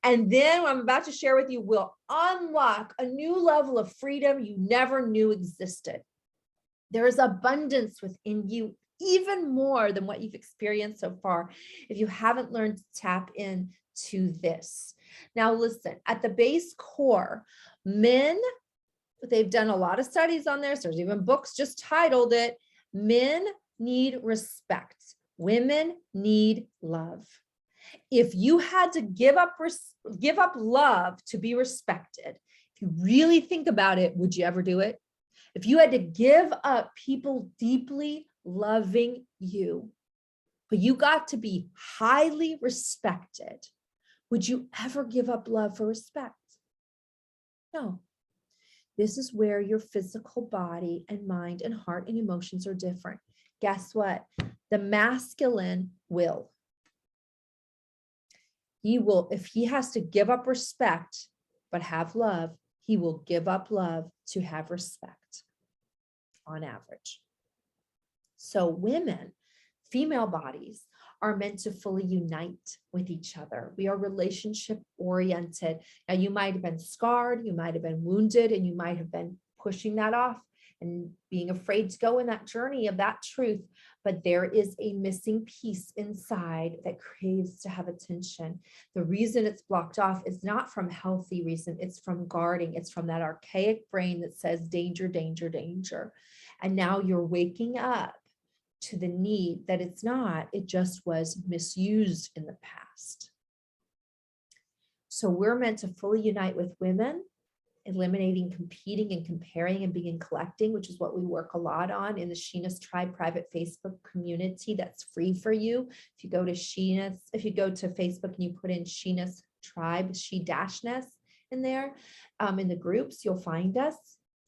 S1: and then what I'm about to share with you will unlock a new level of freedom you never knew existed. There is abundance within you, even more than what you've experienced so far, if you haven't learned to tap into this. Now, listen, at the base core, men, they've done a lot of studies on this. There's even books just titled it, Men Need Respect. Women need love. If you had to give up love to be respected, if you really think about it, would you ever do it? If you had to give up people deeply loving you, but you got to be highly respected, would you ever give up love for respect? No. This is where your physical body and mind and heart and emotions are different. Guess what? The masculine will. He will, if he has to give up respect, but have love, he will give up love to have respect on average. So women, female bodies, are meant to fully unite with each other. We are relationship oriented. Now, you might have been scarred, you might have been wounded, and you might have been pushing that off and being afraid to go in that journey of that truth. But there is a missing piece inside that craves to have attention. The reason it's blocked off is not from healthy reason. It's from guarding. It's from that archaic brain that says danger, danger, danger. And now you're waking up to the need that it's not, it just was misused in the past. So we're meant to fully unite with women, eliminating competing and comparing and being collecting, which is what we work a lot on in the SHE-ness Tribe private Facebook community that's free for you. If you go to SHE-ness, if you go to Facebook and you put in SHE-ness Tribe, she-ness in there, in the groups, you'll find us.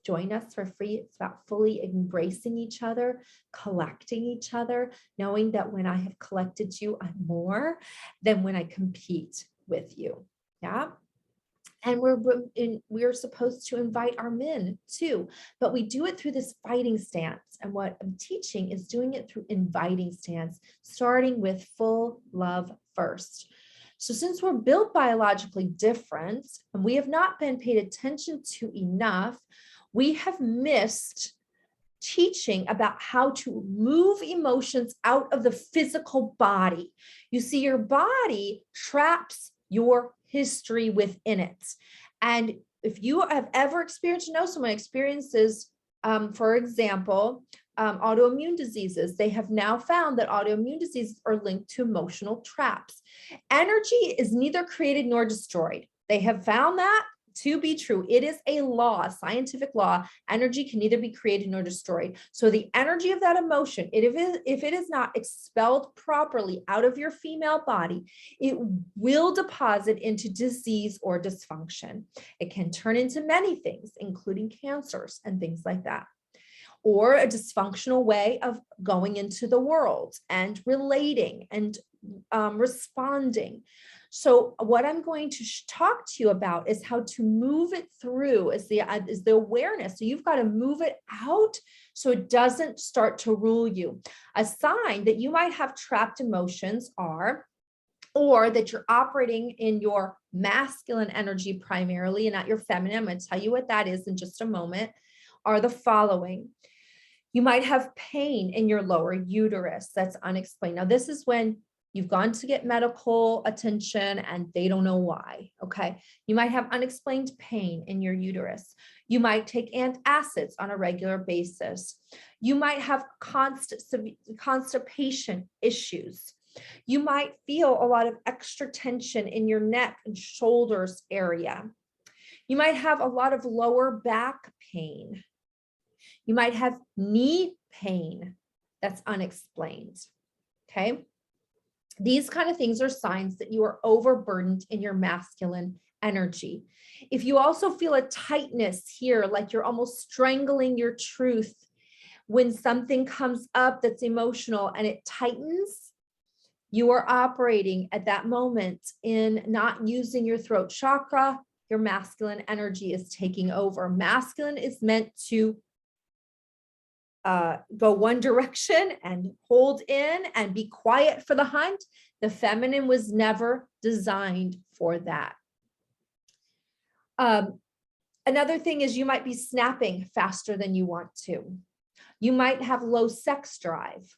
S1: Join us for free. It's about fully embracing each other, collecting each other, knowing that when I have collected you, I'm more than when I compete with you. Yeah. And we're supposed to invite our men too, but we do it through this fighting stance. And what I'm teaching is doing it through inviting stance, starting with full love first. So since we're built biologically different and we have not been paid attention to enough, we have missed teaching about how to move emotions out of the physical body. You see, your body traps your history within it. And if you have ever experienced, someone experiences, for example, autoimmune diseases, they have now found that autoimmune diseases are linked to emotional traps. Energy is neither created nor destroyed. They have found that to be true. It is a law, a scientific law. Energy can neither be created nor destroyed. So the energy of that emotion, if it is not expelled properly out of your female body, it will deposit into disease or dysfunction. It can turn into many things, including cancers and things like that, or a dysfunctional way of going into the world and relating and responding. So what I'm going to talk to you about is how to move it through is the awareness. So you've got to move it out so it doesn't start to rule you. A sign that you might have trapped emotions or that you're operating in your masculine energy primarily and not your feminine, I'm going to tell you what that is in just a moment, are the following. You might have pain in your lower uterus that's unexplained. Now, this is when you've gone to get medical attention and they don't know why, okay? You might have unexplained pain in your uterus. You might take antacids on a regular basis. You might have constipation issues. You might feel a lot of extra tension in your neck and shoulders area. You might have a lot of lower back pain. You might have knee pain that's unexplained, okay? These kind of things are signs that you are overburdened in your masculine energy. If you also feel a tightness here, like you're almost strangling your truth when something comes up that's emotional and it tightens, You are operating at that moment in not using your throat chakra. Your masculine energy is taking over. Masculine is meant to go one direction and hold in and be quiet for the hunt. The feminine was never designed for that. Another thing is you might be snapping faster than you want to. You might have low sex drive.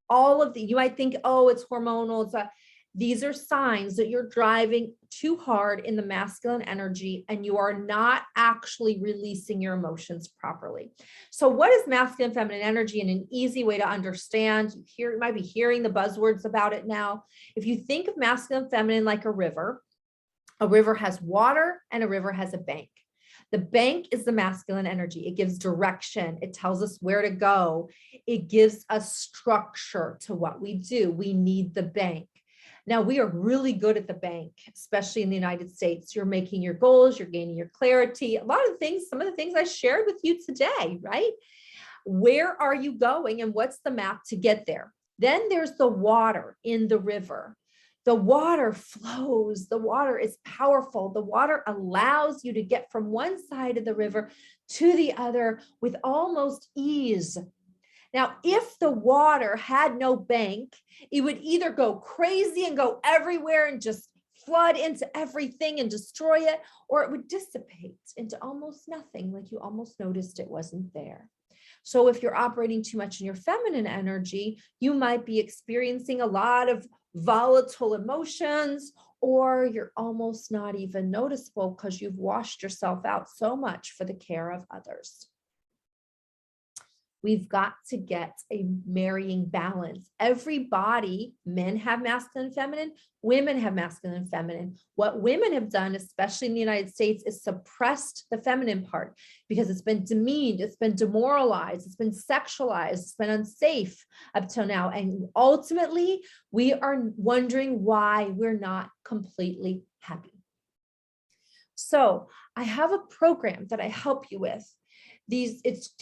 S1: All of you might think, oh, it's hormonal. These are signs that you're driving too hard in the masculine energy and you are not actually releasing your emotions properly. So what is masculine feminine energy in an easy way to understand? You might be hearing the buzzwords about it now. If you think of masculine feminine like a river has water and a river has a bank. The bank is the masculine energy. It gives direction. It tells us where to go. It gives us structure to what we do. We need the bank. Now, we are really good at the bank, especially in the United States. You're making your goals, you're gaining your clarity. A lot of things, some of the things I shared with you today, right? Where are you going and what's the map to get there? Then there's the water in the river. The water flows. The water is powerful. The water allows you to get from one side of the river to the other with almost ease. Now, if the water had no bank, it would either go crazy and go everywhere and just flood into everything and destroy it, or it would dissipate into almost nothing, like you almost noticed it wasn't there. So if you're operating too much in your feminine energy, you might be experiencing a lot of volatile emotions, or you're almost not even noticeable because you've washed yourself out so much for the care of others. We've got to get a marrying balance. Every body, men have masculine and feminine, women have masculine and feminine. What women have done, especially in the United States, is suppressed the feminine part because it's been demeaned, it's been demoralized, it's been sexualized, it's been unsafe up till now. And ultimately, we are wondering why we're not completely happy. So I have a program that I help you with. It's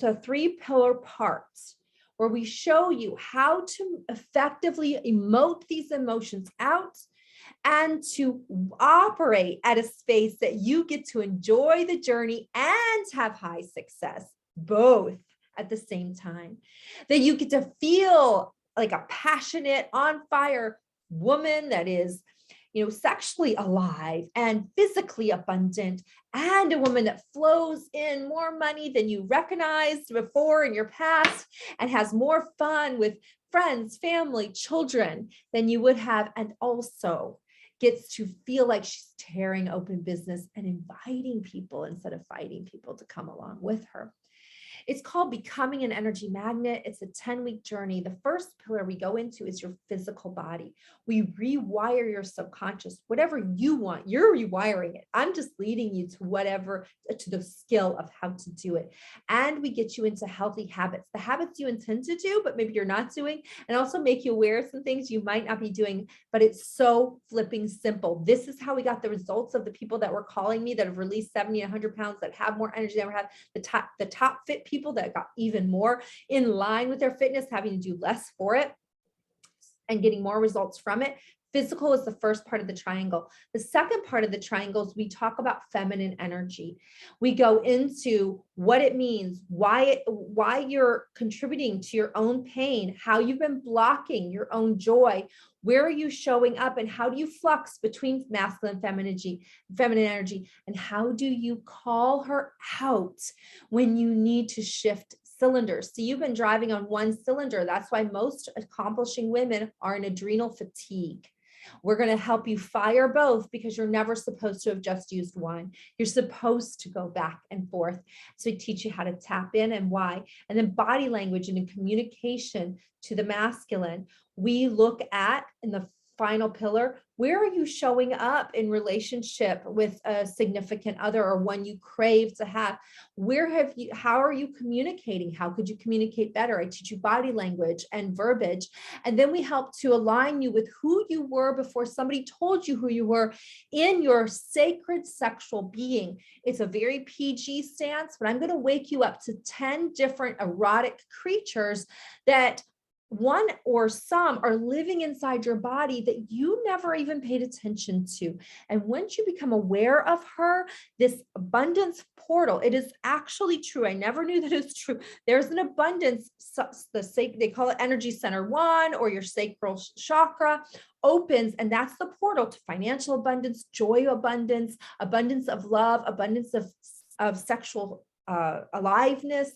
S1: a 3-pillar parts where we show you how to effectively emote these emotions out and to operate at a space that you get to enjoy the journey and have high success, both at the same time. That you get to feel like a passionate, on fire woman that is, sexually alive and physically abundant, and a woman that flows in more money than you recognized before in your past and has more fun with friends, family, children than you would have, and also gets to feel like she's tearing open business and inviting people instead of fighting people to come along with her. It's called Becoming an Energy Magnet. It's a 10-week journey. The first pillar we go into is your physical body. We rewire your subconscious. Whatever you want, you're rewiring it. I'm just leading you to the skill of how to do it. And we get you into healthy habits, the habits you intend to do, but maybe you're not doing, and also make you aware of some things you might not be doing, but it's so flipping simple. This is how we got the results of the people that were calling me that have released 70 and 100 pounds, that have more energy than ever had, the top fit people that got even more in line with their fitness, having to do less for it and getting more results from it. Physical is the first part of the triangle. The second part of the triangle is we talk about feminine energy. We go into what it means, why you're contributing to your own pain, how you've been blocking your own joy, where are you showing up, and how do you flux between masculine and feminine energy, and how do you call her out when you need to shift cylinders. So you've been driving on one cylinder. That's why most accomplishing women are in adrenal fatigue. We're going to help you fire both, because you're never supposed to have just used one. You're supposed to go back and forth. So we teach you how to tap in and why. And then body language and communication to the masculine. We look at, in the final pillar, where are you showing up in relationship with a significant other or one you crave to have? How are you communicating? How could you communicate better? I teach you body language and verbiage. And then we help to align you with who you were before somebody told you who you were in your sacred sexual being. It's a very PG stance, but I'm going to wake you up to 10 different erotic creatures that one or some are living inside your body that you never even paid attention to. And once you become aware of her, this abundance portal, it is actually true. I never knew that it's true. There's an abundance, they call it energy center 1 or your sacral chakra opens, and that's the portal to financial abundance, joy abundance, abundance of love, abundance of sexual aliveness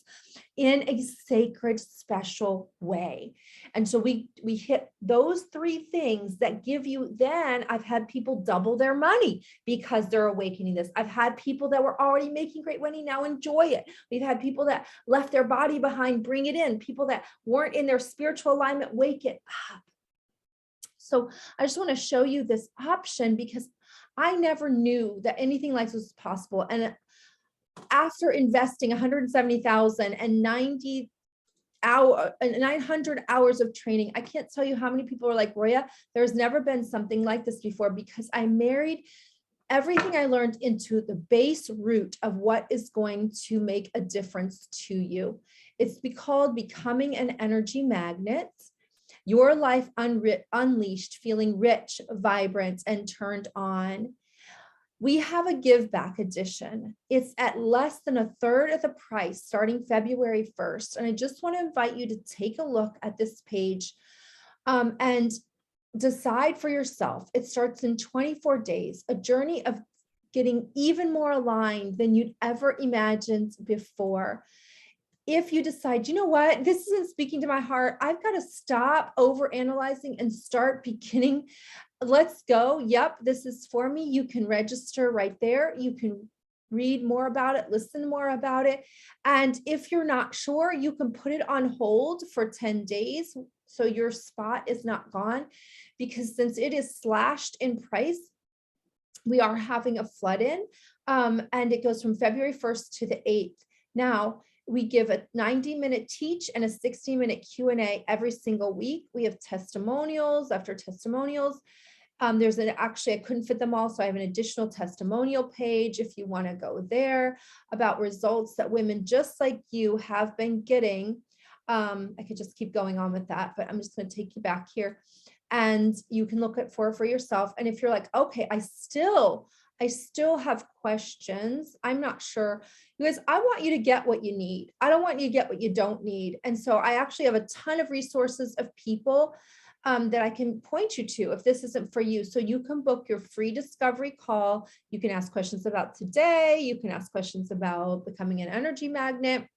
S1: in a sacred, special way. And so we hit those 3 things that give you, then I've had people double their money because they're awakening this. I've had people that were already making great money now enjoy it. We've had people that left their body behind, bring it in. People that weren't in their spiritual alignment, wake it up. So I just want to show you this option because I never knew that anything like this was possible. And after investing $170,000 and 900 hours of training, I can't tell you how many people are like, Roya, there's never been something like this before, because I married everything I learned into the base root of what is going to make a difference to you. It's called becoming an energy magnet. Your life unleashed, feeling rich, vibrant, and turned on. We have a give back edition. It's at less than 1/3 of the price starting February 1st. And I just want to invite you to take a look at this page and decide for yourself. It starts in 24 days, a journey of getting even more aligned than you'd ever imagined before. If you decide, you know what, this isn't speaking to my heart, I've got to stop over analyzing and start beginning. Let's go. Yep, this is for me. You can register right there. You can read more about it, listen more about it. And if you're not sure, you can put it on hold for 10 days. So your spot is not gone, because since it is slashed in price, we are having a flood in, and it goes from February 1st to the 8th. Now, we give a 90-minute teach and a 60-minute Q&A every single week. We have testimonials after testimonials. Actually, I couldn't fit them all, so I have an additional testimonial page if you want to go there about results that women just like you have been getting. I could just keep going on with that, but I'm just going to take you back here, and you can look at for yourself. And if you're like, okay, I still have questions, I'm not sure, you guys, I want you to get what you need. I don't want you to get what you don't need. And so I actually have a ton of resources of people that I can point you to if this isn't for you. So you can book your free discovery call. You can ask questions about today. You can ask questions about becoming an energy magnet.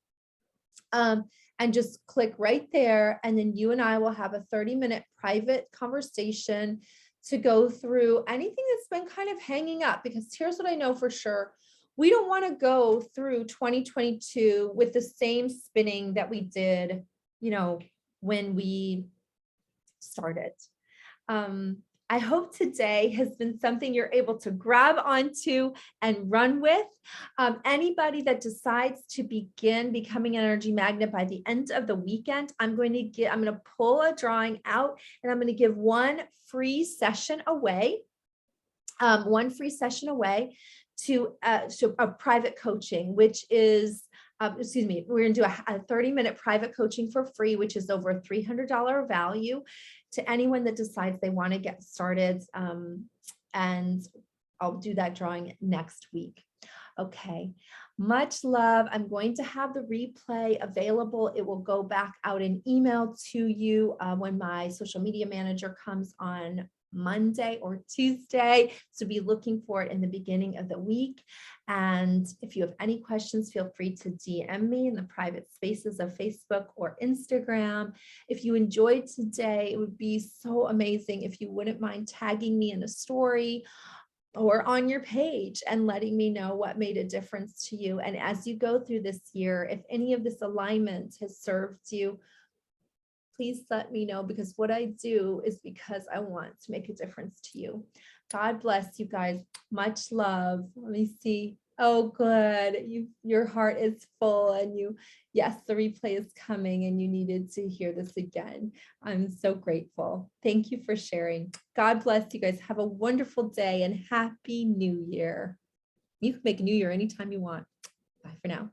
S1: And just click right there. And then you and I will have a 30-minute private conversation to go through anything that's been kind of hanging up, because here's what I know for sure. We don't want to go through 2022 with the same spinning that we did, when we started. I hope today has been something you're able to grab onto and run with. Anybody that decides to begin becoming an energy magnet by the end of the weekend, I'm going to pull a drawing out, and I'm going to give one free session away. To a private coaching, which is, we're going to do a 30-minute private coaching for free, which is over a $300 value to anyone that decides they want to get started. And I'll do that drawing next week. Okay. Much love. I'm going to have the replay available. It will go back out in email to you when my social media manager comes on Monday or Tuesday. So be looking for it in the beginning of the week. And if you have any questions, feel free to DM me in the private spaces of Facebook or Instagram. If you enjoyed today, it would be so amazing if you wouldn't mind tagging me in a story or on your page and letting me know what made a difference to you. And as you go through this year, if any of this alignment has served you, please let me know, because what I do is because I want to make a difference to you. God bless you guys. Much love. Let me see. Oh, good. Your heart is full, and yes, the replay is coming and you needed to hear this again. I'm so grateful. Thank you for sharing. God bless you guys. Have a wonderful day and Happy New Year. You can make a new year anytime you want. Bye for now.